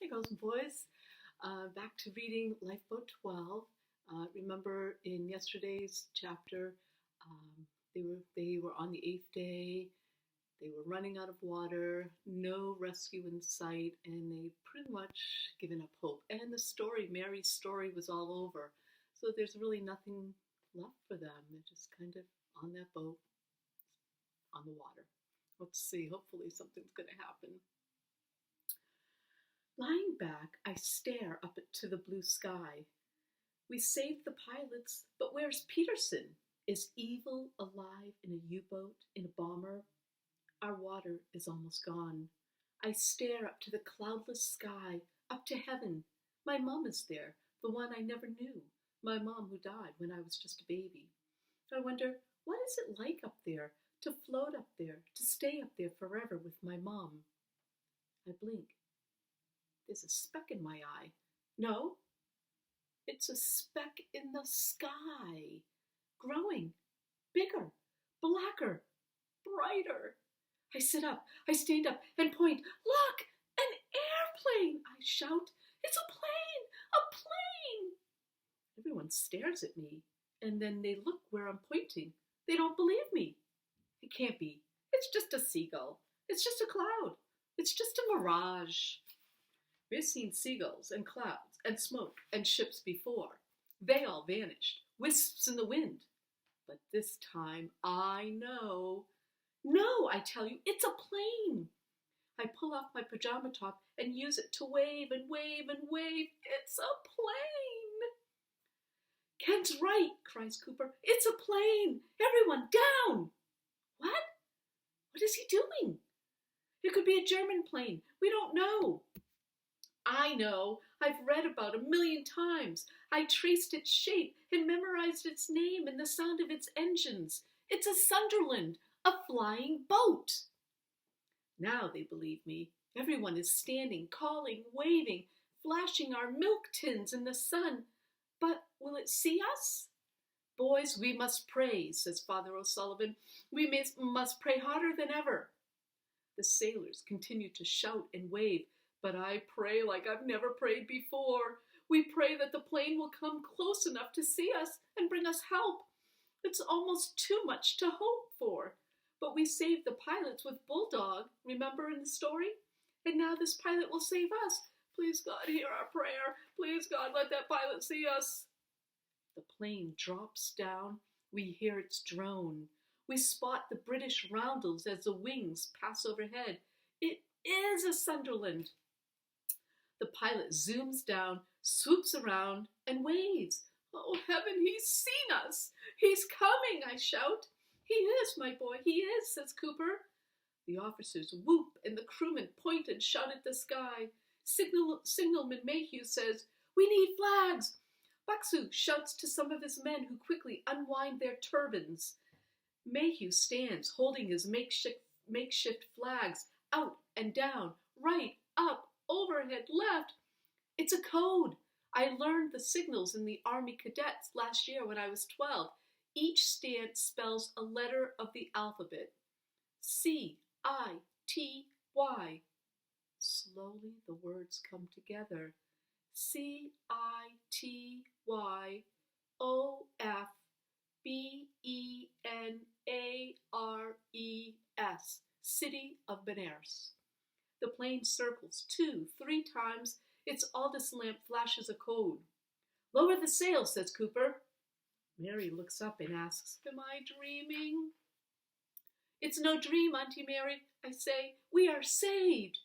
Hey, girls and boys. Back to reading Lifeboat 12. Remember in yesterday's chapter, they were on the eighth day. They were running out of water, no rescue in sight, and they pretty much given up hope. And the story, Mary's story, was all over. So there's really nothing left for them. They're just kind of on that boat on the water. Let's see. Hopefully something's going to happen. Lying back, I stare up to the blue sky. We saved the pilots, but where's Peterson? Is evil alive in a U-boat, in a bomber? Our water is almost gone. I stare up to the cloudless sky, up to heaven. My mom is there, the one I never knew, my mom who died when I was just a baby. I wonder, what is it like up there, to float up there, to stay up there forever with my mom? I blink. There's a speck in my eye. No, it's a speck in the sky. Growing, bigger, blacker, brighter. I sit up, I stand up and point. Look, an airplane, I shout. It's a plane, a plane. Everyone stares at me, and then they look where I'm pointing. They don't believe me. It can't be. It's just a seagull. It's just a cloud. It's just a mirage. We've seen seagulls and clouds and smoke and ships before. They all vanished, wisps in the wind. But this time I know. No, I tell you, it's a plane. I pull off my pajama top and use it to wave and wave and wave. It's a plane. Ken's right, cries Cooper. It's a plane. Everyone down. What? What is he doing? It could be a German plane. We don't know. I know. I've read about it 1,000,000 times. I traced its shape and memorized its name and the sound of its engines. It's a Sunderland, a flying boat. Now they believe me. Everyone is standing, calling, waving, flashing our milk tins in the sun. But will it see us? Boys, we must pray, says Father O'Sullivan. We must pray harder than ever. The sailors continue to shout and wave. But I pray like I've never prayed before. We pray that the plane will come close enough to see us and bring us help. It's almost too much to hope for. But we saved the pilots with Bulldog, remember in the story? And now this pilot will save us. Please, God, hear our prayer. Please, God, let that pilot see us. The plane drops down. We hear its drone. We spot the British roundels as the wings pass overhead. It is a Sunderland. The pilot zooms down, swoops around, and waves. Oh, heaven, he's seen us. He's coming, I shout. He is, my boy, he is, says Cooper. The officers whoop, and the crewmen point and shout at the sky. Signalman Mayhew says, we need flags. Buxu shouts to some of his men who quickly unwind their turbans. Mayhew stands, holding his makeshift flags, out and down, right, up, overhead, left. It's a code. I learned the signals in the Army Cadets last year when I was 12. Each stance spells a letter of the alphabet. C-I-T-Y. Slowly the words come together. C-I-T-Y-O-F-B-E-N-A-R-E-S. City of Benares. The plane circles 2, 3 times. Its Aldous lamp flashes a code. Lower the sail, says Cooper. Mary looks up and asks, am I dreaming? It's no dream, Auntie Mary, I say. We are saved.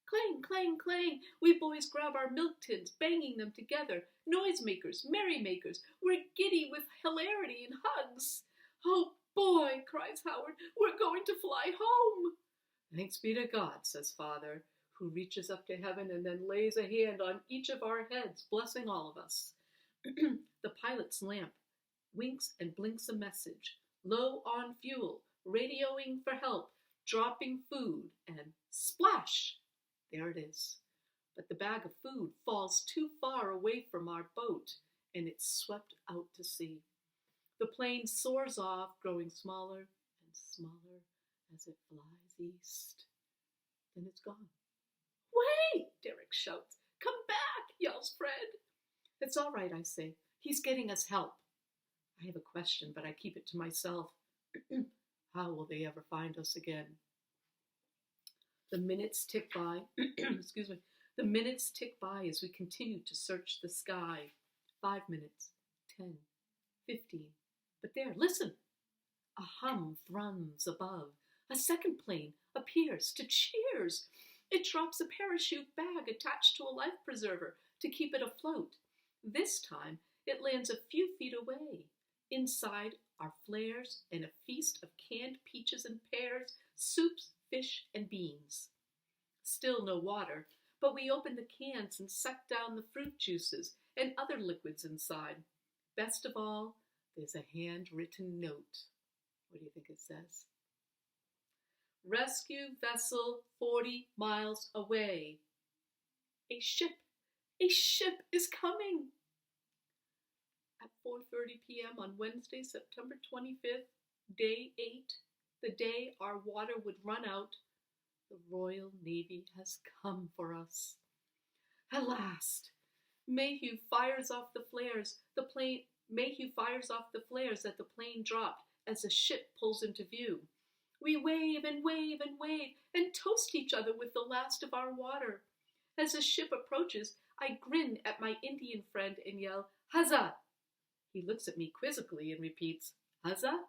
Clang, clang, clang. We boys grab our milk tins, banging them together. Noisemakers, merrymakers. We're giddy with hilarity and hugs. Oh boy, cries Howard, we're going to fly home. Thanks be to God, says Father, who reaches up to heaven and then lays a hand on each of our heads, blessing all of us. The pilot's lamp winks and blinks a message. Low on fuel, radioing for help, dropping food, and splash! There it is. But the bag of food falls too far away from our boat, and it's swept out to sea. The plane soars off, growing smaller and smaller as it flies east. Then it's gone. Wait, Derek shouts. It's all right, I say. He's getting us help. I have a question, but I keep it to myself. How will they ever find us again? The minutes tick by. Excuse me. The minutes tick by as we continue to search the sky. 5 minutes, 10, 15. But there, listen. A hum thrums above. A second plane appears to cheers. It drops a parachute bag attached to a life preserver to keep it afloat. This time, it lands a few feet away. Inside are flares and a feast of canned peaches and pears, soups, fish, and beans. Still no water, but we open the cans and suck down the fruit juices and other liquids inside. Best of all, there's a handwritten note. What do you think it says? Rescue vessel 40 miles away. A ship is coming. At 4:30 p.m. on Wednesday, September 25th, day 8, the day our water would run out, the Royal Navy has come for us. At last, Mayhew fires off the flares. Mayhew fires off the flares that the plane dropped as the ship pulls into view. We wave and wave and wave and toast each other with the last of our water. As the ship approaches, I grin at my Indian friend and yell, "Huzzah!" He looks at me quizzically and repeats, "Huzzah?"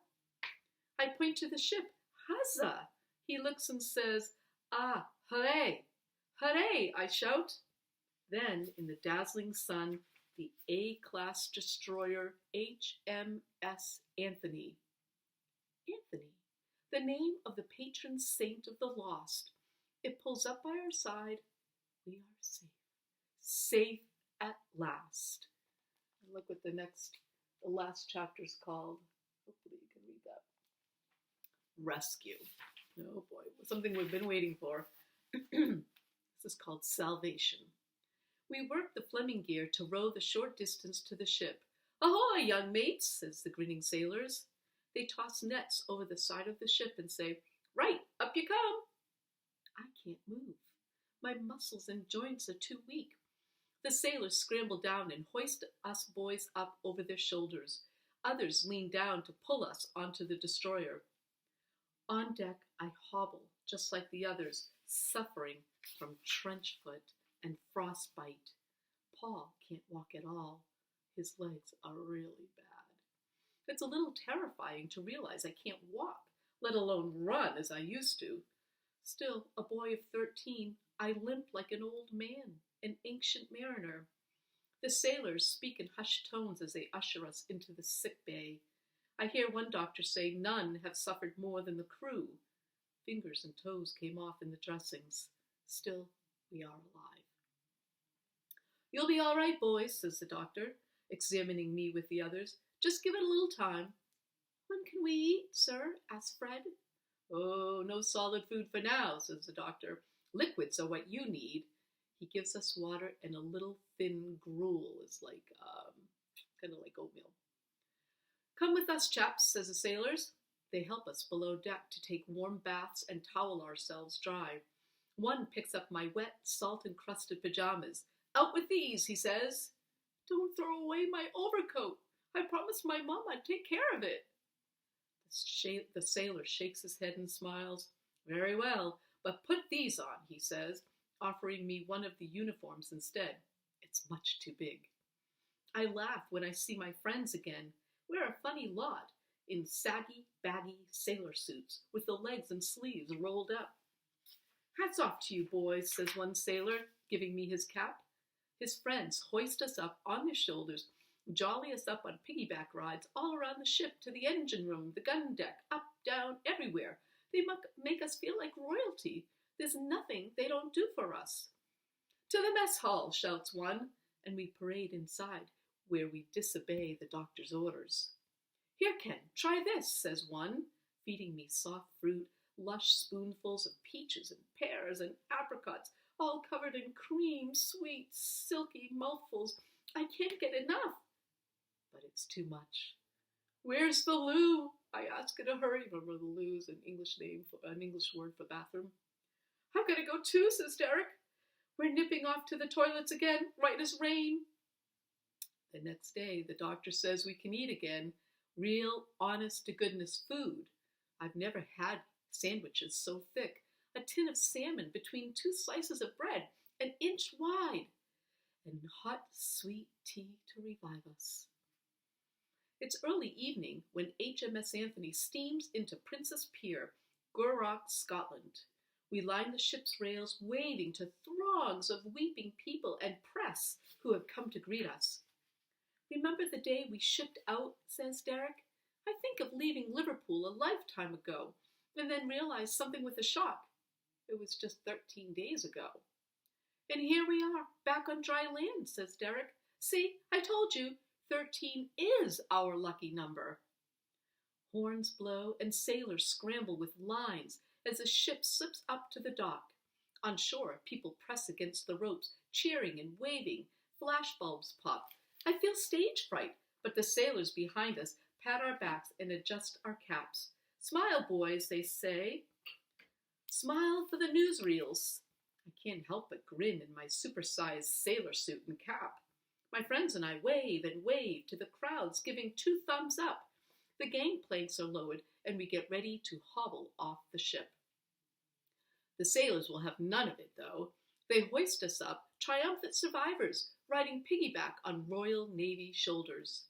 I point to the ship. "Huzzah!" He looks and says, "Ah, hooray! Hooray!" I shout. Then, in the dazzling sun, the A-class destroyer HMS Anthony. Anthony, the name of the patron saint of the lost. It pulls up by our side. We are safe. Safe at last. And look what the last chapter's called. Hopefully you can read that. Rescue. Oh boy, something we've been waiting for. This is called Salvation. We work the Fleming gear to row the short distance to the ship. "Ahoy, young mates," says the grinning sailors. They toss nets over the side of the ship and say, "Right, up you come." I can't move. My muscles and joints are too weak. The sailors scramble down and hoist us boys up over their shoulders. Others lean down to pull us onto the destroyer. On deck, I hobble, just like the others, suffering from trench foot and frostbite. Paul can't walk at all. His legs are really bad. It's a little terrifying to realize I can't walk, let alone run as I used to. Still, a boy of 13, I limp like an old man, an ancient mariner. The sailors speak in hushed tones as they usher us into the sick bay. I hear one doctor say none have suffered more than the crew. Fingers and toes came off in the dressings. Still, we are alive. "You'll be all right, boys," says the doctor, examining me with the others. "Just give it a little time." "When can we eat, sir?" asked Fred. "Oh, no solid food for now," says the doctor. "Liquids are what you need." He gives us water and a little thin gruel. It's like, kind of like oatmeal. "Come with us, chaps," says the sailors. They help us below deck to take warm baths and towel ourselves dry. One picks up my wet, salt-encrusted pajamas. "Out with these," he says. "Don't throw away my overcoat. I promised my mom I'd take care of it." The sailor shakes his head and smiles. "Very well, but put these on," he says, offering me one of the uniforms instead. It's much too big. I laugh when I see my friends again. We're a funny lot, in saggy, baggy sailor suits, with the legs and sleeves rolled up. "Hats off to you boys," says one sailor, giving me his cap. His friends hoist us up on their shoulders, jolly us up on piggyback rides all around the ship to the engine room, the gun deck, up, down, everywhere. They make us feel like royalty. There's nothing they don't do for us. "To the mess hall," shouts one, and we parade inside, where we disobey the doctor's orders. "Here, Ken, try this," says one, feeding me soft fruit, lush spoonfuls of peaches and pears and apricots, all covered in cream, sweet, silky mouthfuls. I can't get enough. But it's too much. "Where's the loo?" I ask in a hurry. Remember, the loo's an English word for bathroom. "I've got to go too," says Derek. We're nipping off to the toilets again, right as rain. The next day, the doctor says we can eat again. Real, honest to goodness food. I've never had sandwiches so thick. A tin of salmon between two slices of bread, an inch wide, and hot, sweet tea to revive us. It's early evening when HMS Anthony steams into Princess Pier, Gourock, Scotland. We line the ship's rails, waving to throngs of weeping people and press who have come to greet us. Remember the day we shipped out, says Derek. I think of leaving Liverpool a lifetime ago, and then realized something with a shock. It was just 13 days ago. And here we are, back on dry land, says Derek. See, I told you, 13 is our lucky number. Horns blow and sailors scramble with lines as the ship slips up to the dock. On shore, people press against the ropes, cheering and waving. Flashbulbs pop. I feel stage fright, but the sailors behind us pat our backs and adjust our caps. Smile, boys, they say. Smile for the newsreels. I can't help but grin in my supersized sailor suit and cap. My friends and I wave and wave to the crowds, giving 2 thumbs up. The gangplanks are lowered, and we get ready to hobble off the ship. The sailors will have none of it, though. They hoist us up, triumphant survivors, riding piggyback on Royal Navy shoulders.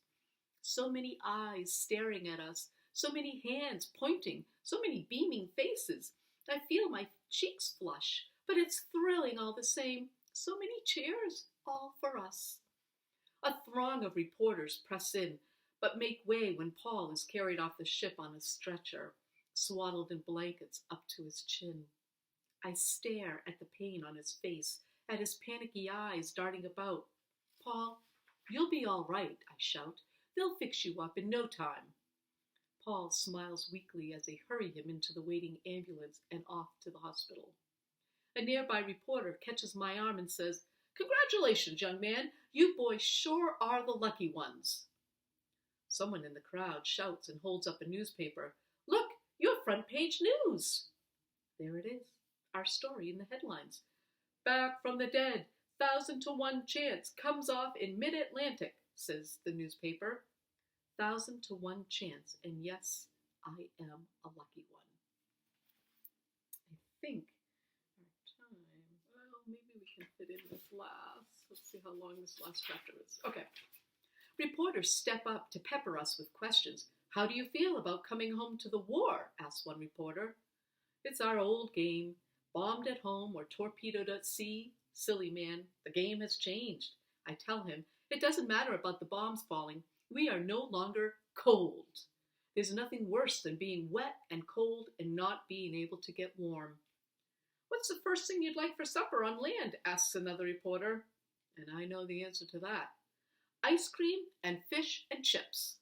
So many eyes staring at us, so many hands pointing, so many beaming faces. I feel my cheeks flush, but it's thrilling all the same. So many cheers, all for us. A throng of reporters press in, but make way when Paul is carried off the ship on a stretcher, swaddled in blankets up to his chin. I stare at the pain on his face, at his panicky eyes darting about. Paul, you'll be all right, I shout. They'll fix you up in no time. Paul smiles weakly as they hurry him into the waiting ambulance and off to the hospital. A nearby reporter catches my arm and says, Congratulations, young man. You boys sure are the lucky ones. Someone in the crowd shouts and holds up a newspaper. Look, your front page news. There it is, our story in the headlines. Back from the dead, 1,000 to 1 chance comes off in mid-Atlantic, says the newspaper. 1,000 to 1 chance, and yes, I am a lucky one. I think our time, well, maybe we can fit in this last. Let's see how long this last chapter is. Okay. Reporters step up to pepper us with questions. How do you feel about coming home to the war? Asks one reporter. It's our old game. Bombed at home or torpedoed at sea? Silly man, the game has changed. I tell him, it doesn't matter about the bombs falling. We are no longer cold. There's nothing worse than being wet and cold and not being able to get warm. What's the first thing you'd like for supper on land? Asks another reporter. And I know the answer to that. Ice cream and fish and chips.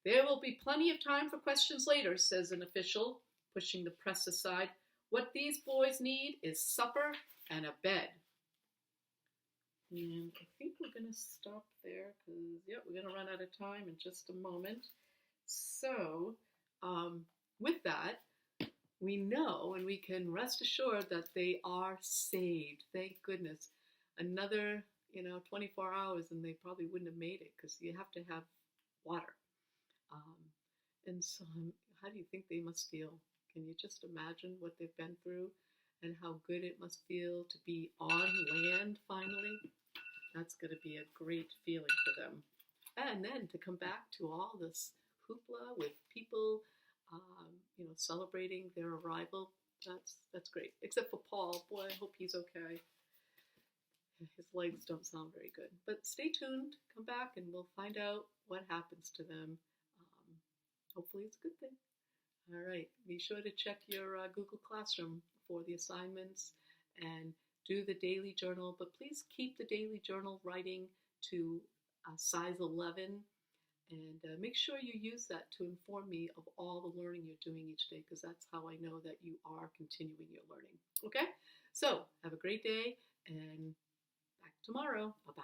There will be plenty of time for questions later, says an official, pushing the press aside. What these boys need is supper and a bed. And I think we're going to stop there because, we're going to run out of time in just a moment. So, with that, we know and we can rest assured that they are saved. Thank goodness. Another 24 hours and they probably wouldn't have made it because you have to have water. And so how do you think they must feel? Can you just imagine what they've been through and how good it must feel to be on land finally? That's going to be a great feeling for them. And then to come back to all this hoopla with people, celebrating their arrival, that's great. Except for Paul. Boy, I hope he's okay. His legs don't sound very good. But stay tuned. Come back and we'll find out what happens to them. Hopefully it's a good thing. All right. Be sure to check your Google Classroom for the assignments and do the daily journal. But please keep the daily journal writing to size 11. And make sure you use that to inform me of all the learning you're doing each day, because that's how I know that you are continuing your learning. Okay? So have a great day and back tomorrow. Bye-bye.